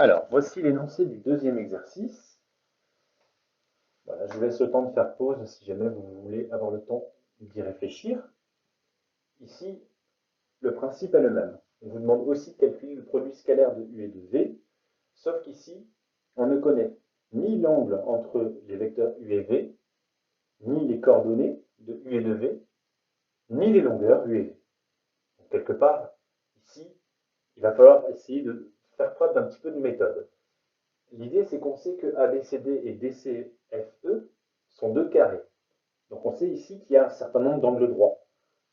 Alors, voici l'énoncé du deuxième exercice. Voilà, je vous laisse le temps de faire pause si jamais vous voulez avoir le temps d'y réfléchir. Ici, le principe est le même. On vous demande aussi de calculer le produit scalaire de U et de V, sauf qu'ici, on ne connaît ni l'angle entre les vecteurs U et V, ni les coordonnées de U et de V, ni les longueurs U et V. Donc, quelque part, ici, il va falloir essayer de faire preuve d'un petit peu de méthode. L'idée, c'est qu'on sait que ABCD et DCFE sont deux carrés. Donc on sait ici qu'il y a un certain nombre d'angles droits.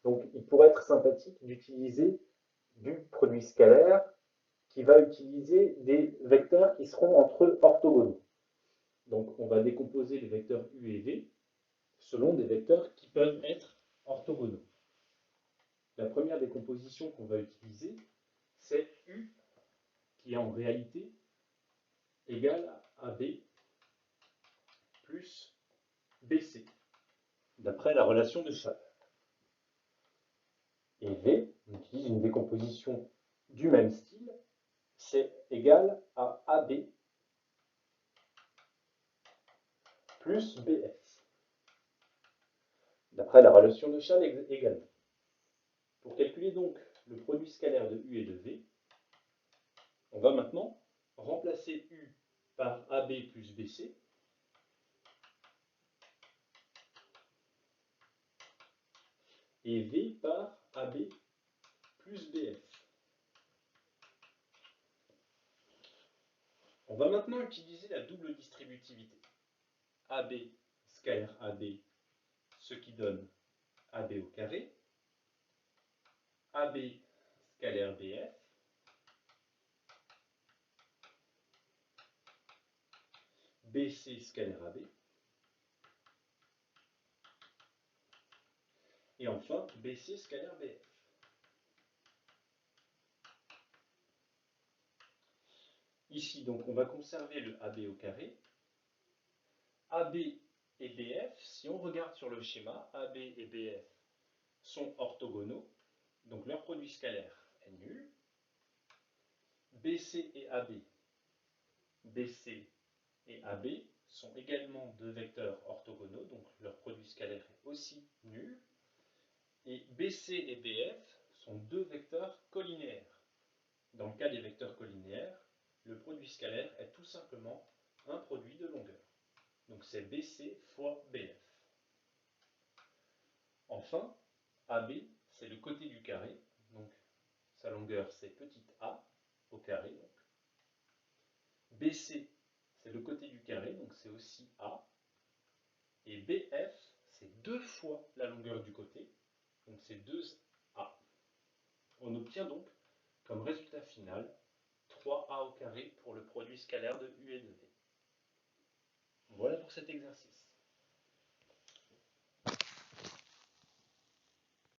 Donc il pourrait être sympathique d'utiliser du produit scalaire qui va utiliser des vecteurs qui seront entre eux orthogonaux. Donc on va décomposer les vecteurs U et V selon des vecteurs qui peuvent être orthogonaux. La première décomposition qu'on va utiliser, c'est U qui est en réalité égal à AB plus BC, d'après la relation de chaleur. Et V, on utilise une décomposition du même style, c'est égal à AB plus BF, d'après la relation de Chasles également. Pour calculer donc le produit scalaire de U et de V, on va maintenant remplacer U par AB plus BC, et V par AB plus BF. On va maintenant utiliser la double distributivité. AB scalaire AB, ce qui donne AB au carré, AB scalaire BF, BC scalaire AB, et enfin BC scalaire BF. Ici, donc, on va conserver le AB au carré. AB et BF, si on regarde sur le schéma, AB et BF sont orthogonaux, donc leur produit scalaire est nul. BC et AB, BC et AB sont également deux vecteurs orthogonaux, donc leur produit scalaire est aussi nul. Et BC et BF sont deux vecteurs collinéaires. Dans le cas des vecteurs collinéaires, le produit scalaire est tout simplement un produit de longueur. Donc c'est BC fois BF. Enfin, AB, c'est le côté du carré, donc sa longueur c'est petit a au carré. Donc. BC, c'est le côté du carré, donc c'est aussi a. Et BF, c'est deux fois la longueur du côté, donc c'est 2a. On obtient donc comme résultat final 3a au carré pour le produit scalaire de U et de V. Voilà pour cet exercice.